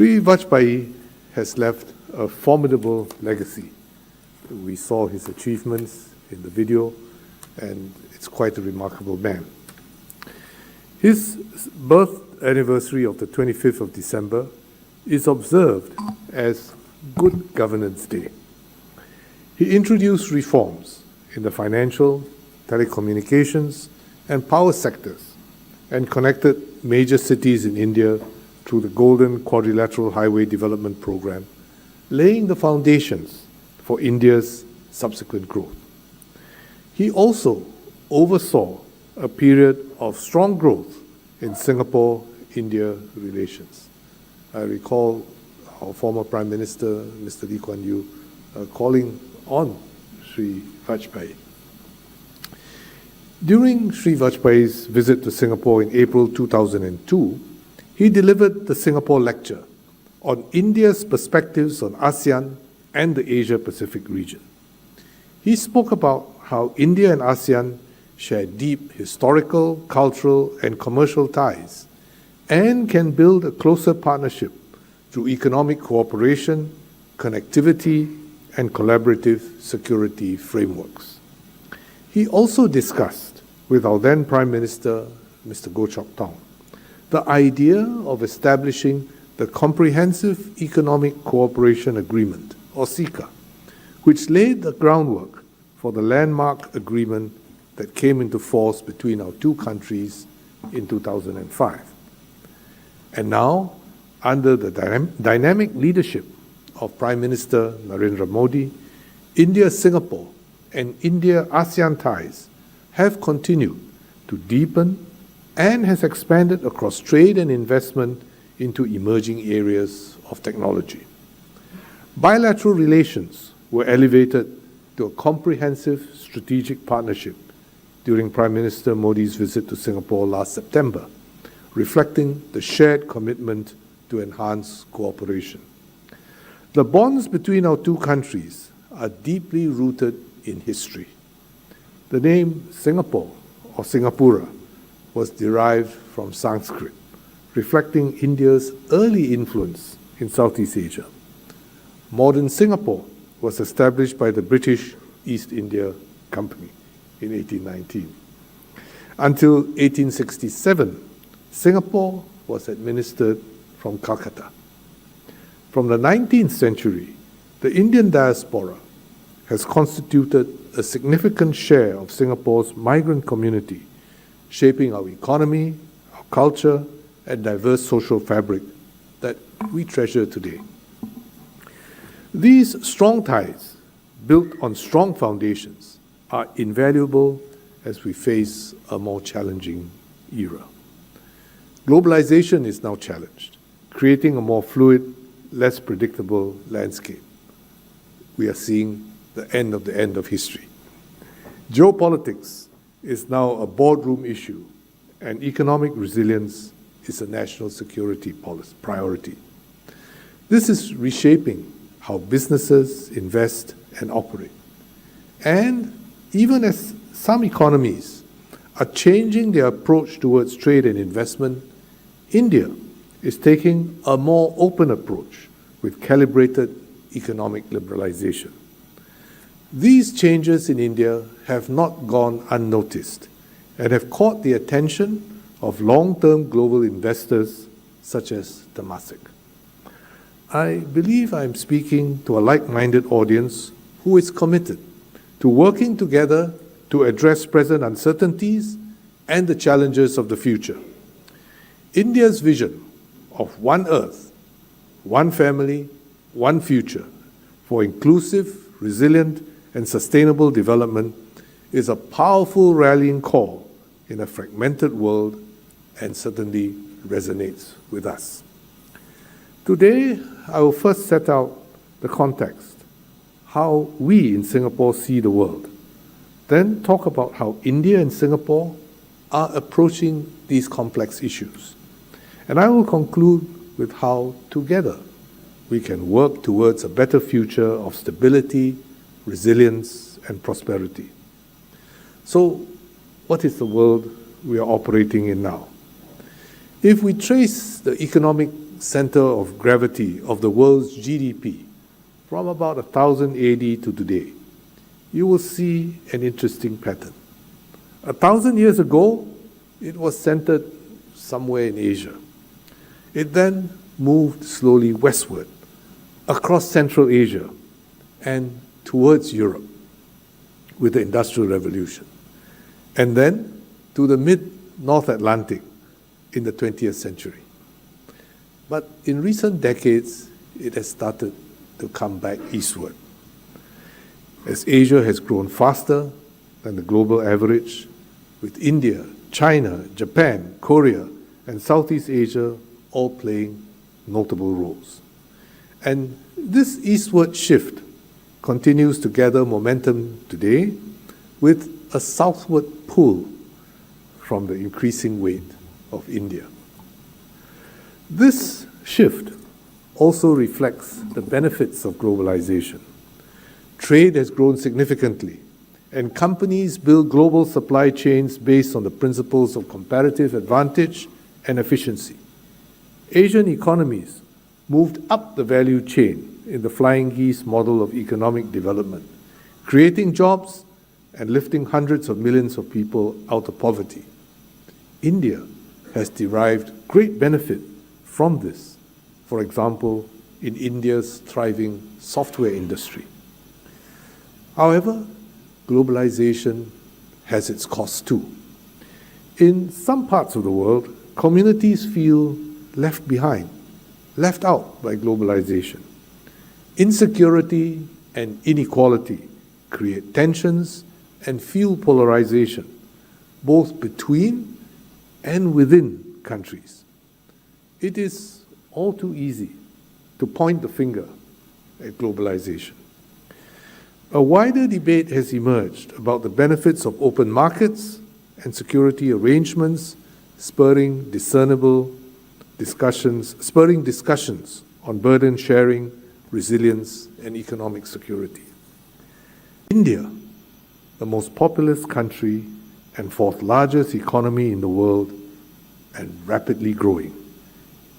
Shri Vajpayee has left a formidable legacy. We saw his achievements in the video, and it's quite a remarkable man. His birth anniversary of the 25th of December is observed as Good Governance Day. He introduced reforms in the financial, telecommunications, and power sectors, and connected major cities in India through the Golden Quadrilateral Highway Development Program, laying the foundations for India's subsequent growth. He also oversaw a period of strong growth in Singapore-India relations. I recall our former Prime Minister, Mr. Lee Kuan Yew, calling on Shri Vajpayee. During Shri Vajpayee's visit to Singapore in April 2002, he delivered the Singapore Lecture on India's perspectives on ASEAN and the Asia-Pacific region. He spoke about how India and ASEAN share deep historical, cultural, and commercial ties and can build a closer partnership through economic cooperation, connectivity, and collaborative security frameworks. He also discussed with our then Prime Minister, Mr. Goh Chok Tong, the idea of establishing the Comprehensive Economic Cooperation Agreement, or CECA, which laid the groundwork for the landmark agreement that came into force between our two countries in 2005. And now, under the dynamic leadership of Prime Minister Narendra Modi, India-Singapore and India-ASEAN ties have continued to deepen and has expanded across trade and investment into emerging areas of technology. Bilateral relations were elevated to a comprehensive strategic partnership during Prime Minister Modi's visit to Singapore last September, reflecting the shared commitment to enhance cooperation. The bonds between our two countries are deeply rooted in history. The name Singapore, or Singapura, was derived from Sanskrit, reflecting India's early influence in Southeast Asia. Modern Singapore was established by the British East India Company in 1819. Until 1867, Singapore was administered from Calcutta. From the 19th century, the Indian diaspora has constituted a significant share of Singapore's migrant community, shaping our economy, our culture, and diverse social fabric that we treasure today. These strong ties, built on strong foundations, are invaluable as we face a more challenging era. Globalization is now challenged, creating a more fluid, less predictable landscape. We are seeing the end of history. Geopolitics is now a boardroom issue, and economic resilience is a national security priority. This is reshaping how businesses invest and operate. And even as some economies are changing their approach towards trade and investment, India is taking a more open approach with calibrated economic liberalization. These changes in India have not gone unnoticed and have caught the attention of long-term global investors such as Temasek. I believe I am speaking to a like-minded audience who is committed to working together to address present uncertainties and the challenges of the future. India's vision of one Earth, one family, one future for inclusive, resilient, and sustainable development is a powerful rallying call in a fragmented world and certainly resonates with us. Today, I will first set out the context, how we in Singapore see the world, then talk about how India and Singapore are approaching these complex issues. And I will conclude with how, together, we can work towards a better future of stability, resilience, and prosperity. So, what is the world we are operating in now? If we trace the economic center of gravity of the world's GDP from about 1000 AD to today, you will see an interesting pattern. 1,000 years ago, it was centered somewhere in Asia. It then moved slowly westward, across Central Asia, and towards Europe with the Industrial Revolution, and then to the mid-North Atlantic in the 20th century. But in recent decades, it has started to come back eastward. As Asia has grown faster than the global average, with India, China, Japan, Korea, and Southeast Asia all playing notable roles. And this eastward shift continues to gather momentum today with a southward pull from the increasing weight of India. This shift also reflects the benefits of globalization. Trade has grown significantly, and companies build global supply chains based on the principles of comparative advantage and efficiency. Asian economies moved up the value chain in the flying geese model of economic development, creating jobs and lifting hundreds of millions of people out of poverty. India has derived great benefit from this, for example, in India's thriving software industry. However, globalization has its costs too. In some parts of the world, communities feel left behind, left out by globalization. Insecurity and inequality create tensions and fuel polarization, both between and within countries. It is all too easy to point the finger at globalization. A wider debate has emerged about the benefits of open markets and security arrangements, spurring discussions on burden sharing, resilience, and economic security. India, the most populous country and fourth largest economy in the world, and rapidly growing,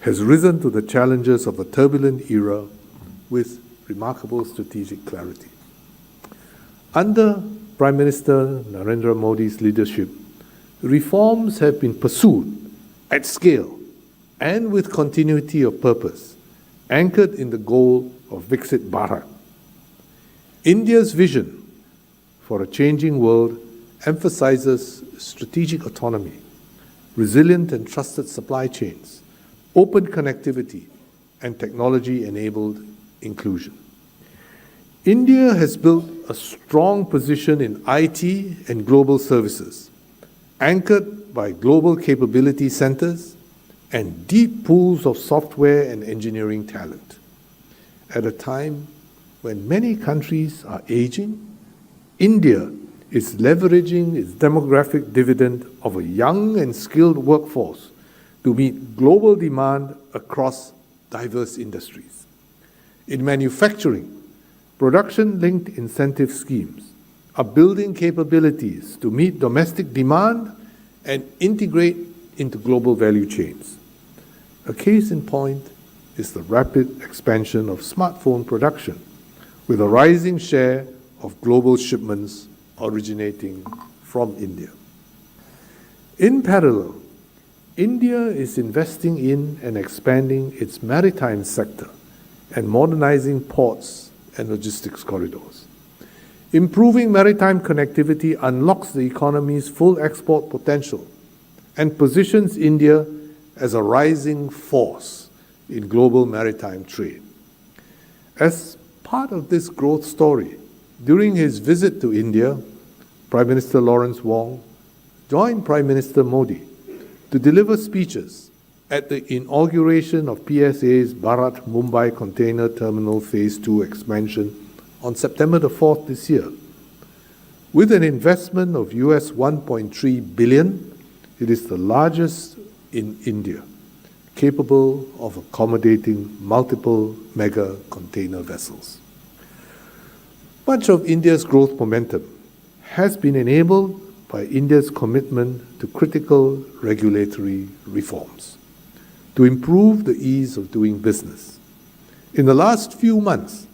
has risen to the challenges of a turbulent era with remarkable strategic clarity. Under Prime Minister Narendra Modi's leadership, reforms have been pursued at scale and with continuity of purpose, anchored in the goal of Viksit Bharat. India's vision for a changing world emphasizes strategic autonomy, resilient and trusted supply chains, open connectivity, and technology-enabled inclusion. India has built a strong position in IT and global services, anchored by global capability centers and deep pools of software and engineering talent. At a time when many countries are aging, India is leveraging its demographic dividend of a young and skilled workforce to meet global demand across diverse industries. In manufacturing, production-linked incentive schemes are building capabilities to meet domestic demand and integrate into global value chains. A case in point is the rapid expansion of smartphone production, with a rising share of global shipments originating from India. In parallel, India is investing in and expanding its maritime sector and modernizing ports and logistics corridors. Improving maritime connectivity unlocks the economy's full export potential and positions India as a rising force in global maritime trade. As part of this growth story, during his visit to India, Prime Minister Lawrence Wong joined Prime Minister Modi to deliver speeches at the inauguration of PSA's Bharat Mumbai Container Terminal Phase 2 expansion on September the 4th this year. With an investment of US $1.3 billion, it is the largest in India, capable of accommodating multiple mega container vessels. Much of India's growth momentum has been enabled by India's commitment to critical regulatory reforms. to improve the ease of doing business. In the last few months,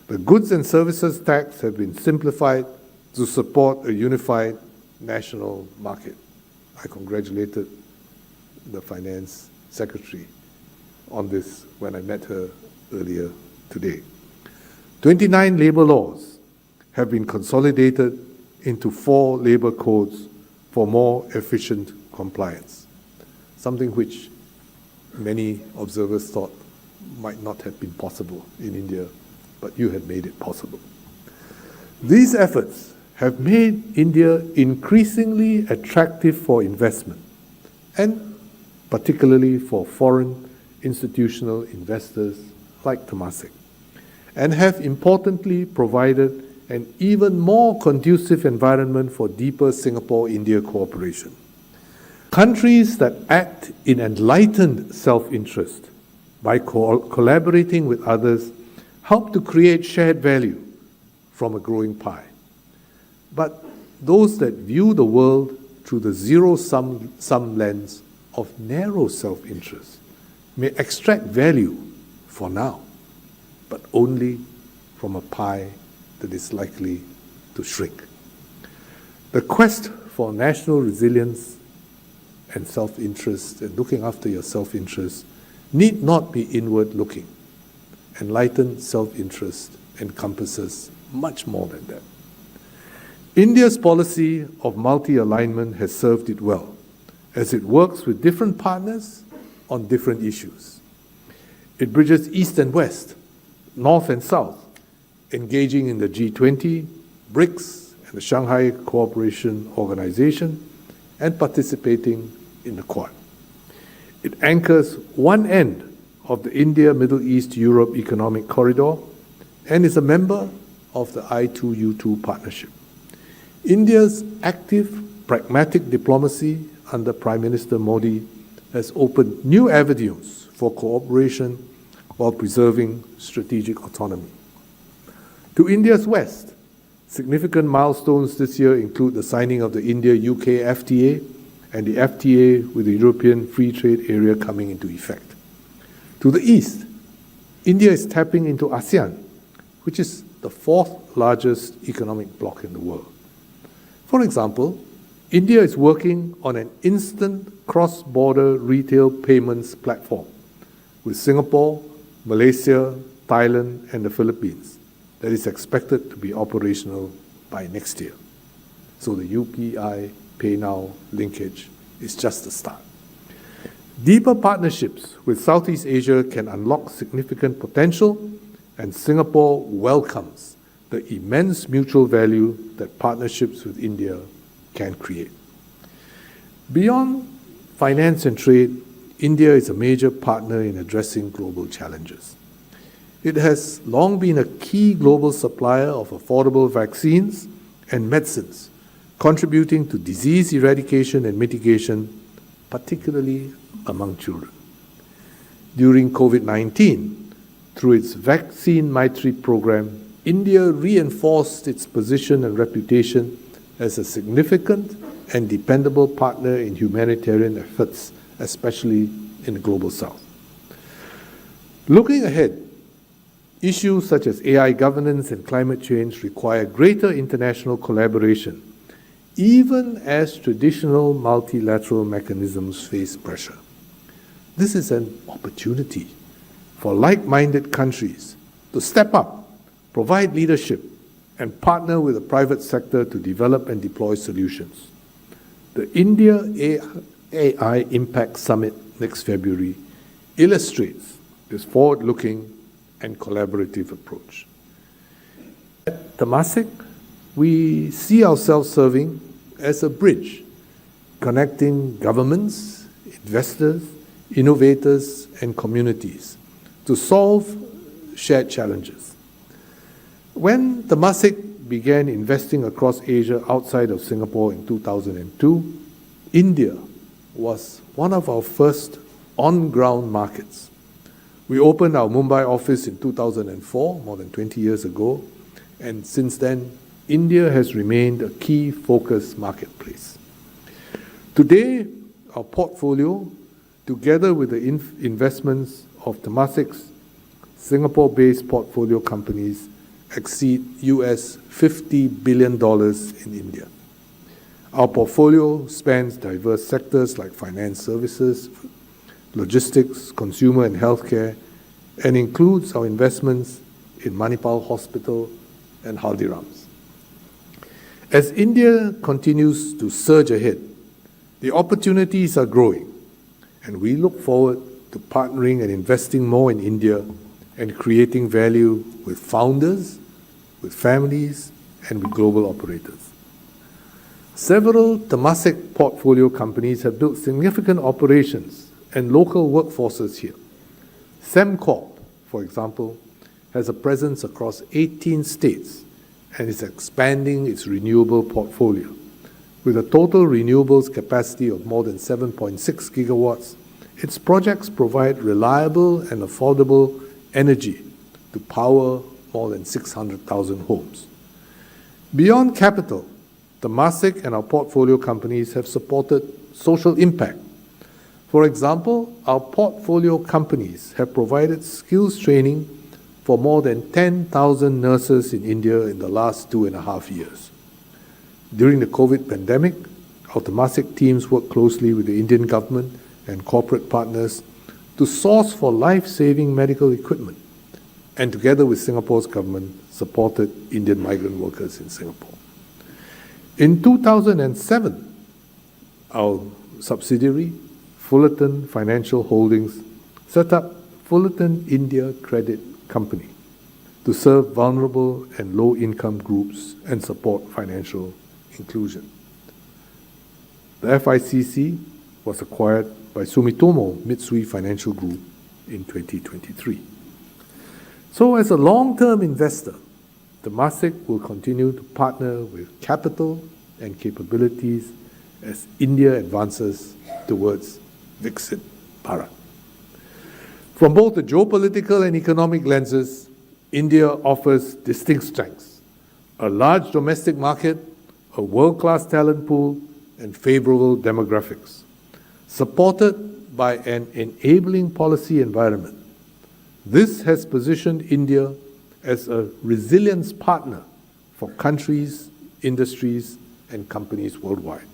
the goods and services tax have been simplified to support a unified national market. I congratulated the Finance Secretary on this when I met her earlier today. 29 labor laws have been consolidated into 4 labor codes for more efficient compliance, something which many observers thought might not have been possible in India, but you had made it possible. These efforts have made India increasingly attractive for investment, and particularly for foreign institutional investors like Temasek, and have importantly provided an even more conducive environment for deeper Singapore-India cooperation. Countries that act in enlightened self-interest by collaborating with others help to create shared value from a growing pie. But those that view the world through the zero-sum lens of narrow self-interest may extract value for now, but only from a pie that is likely to shrink. The quest for national resilience and self-interest and looking after your self-interest need not be inward-looking. Enlightened self-interest encompasses much more than that. India's policy of multi-alignment has served it well, as it works with different partners on different issues. It bridges East and West, North and South, engaging in the G20, BRICS, and the Shanghai Cooperation Organization, and participating in the Quad. It anchors one end of the India-Middle East-Europe Economic Corridor and is a member of the I2U2 partnership. India's active, pragmatic diplomacy under Prime Minister Modi has opened new avenues for cooperation while preserving strategic autonomy. To India's west, significant milestones this year include the signing of the India-UK FTA and the FTA with the European Free Trade Area coming into effect. To the east, India is tapping into ASEAN, which is the 4th largest economic bloc in the world. For example, India is working on an instant cross-border retail payments platform with Singapore, Malaysia, Thailand, and the Philippines that is expected to be operational by next year. So the UPI-PayNow linkage is just the start. Deeper partnerships with Southeast Asia can unlock significant potential, and Singapore welcomes the immense mutual value that partnerships with India can create. Beyond finance and trade, India is a major partner in addressing global challenges. It has long been a key global supplier of affordable vaccines and medicines, contributing to disease eradication and mitigation, particularly among children. During COVID-19, through its Vaccine Maitri program, India reinforced its position and reputation as a significant and dependable partner in humanitarian efforts, especially in the global south. Looking ahead, issues such as AI governance and climate change require greater international collaboration, even as traditional multilateral mechanisms face pressure. This is an opportunity for like-minded countries to step up, provide leadership, and partner with the private sector to develop and deploy solutions. The India AI Impact Summit next February illustrates this forward-looking and collaborative approach. At Temasek, we see ourselves serving as a bridge connecting governments, investors, innovators, and communities to solve shared challenges. When Temasek began investing across Asia outside of Singapore in 2002, India was one of our first on-ground markets. We opened our Mumbai office in 2004, more than 20 years ago, and since then, India has remained a key focus marketplace. Today, our portfolio, together with the investments of Temasek's Singapore-based portfolio companies, exceed US $50 billion in India. Our portfolio spans diverse sectors like finance services, logistics, consumer and healthcare, and includes our investments in Manipal Hospital and Haldirams. As India continues to surge ahead, the opportunities are growing, and we look forward to partnering and investing more in India and creating value with founders, with families, and with global operators. Several Temasek portfolio companies have built significant operations and local workforces here. Sembcorp, for example, has a presence across 18 states and is expanding its renewable portfolio. With a total renewables capacity of more than 7.6 gigawatts, its projects provide reliable and affordable energy to power more than 600,000 homes. Beyond capital, Temasek and our portfolio companies have supported social impact. For example, our portfolio companies have provided skills training for more than 10,000 nurses in India in the last 2.5 years. During the COVID pandemic, our Temasek teams worked closely with the Indian government and corporate partners to source for life-saving medical equipment, and together with Singapore's government, supported Indian migrant workers in Singapore. In 2007, our subsidiary, Fullerton Financial Holdings, set up Fullerton India Credit Company to serve vulnerable and low-income groups and support financial inclusion. The FICC was acquired by Sumitomo Mitsui Financial Group in 2023. So as a long-term investor, Temasek will continue to partner with capital and capabilities as India advances towards Viksit Bharat. From both the geopolitical and economic lenses, India offers distinct strengths: a large domestic market, a world-class talent pool, and favorable demographics, supported by an enabling policy environment. This has positioned India as a resilience partner for countries, industries, and companies worldwide.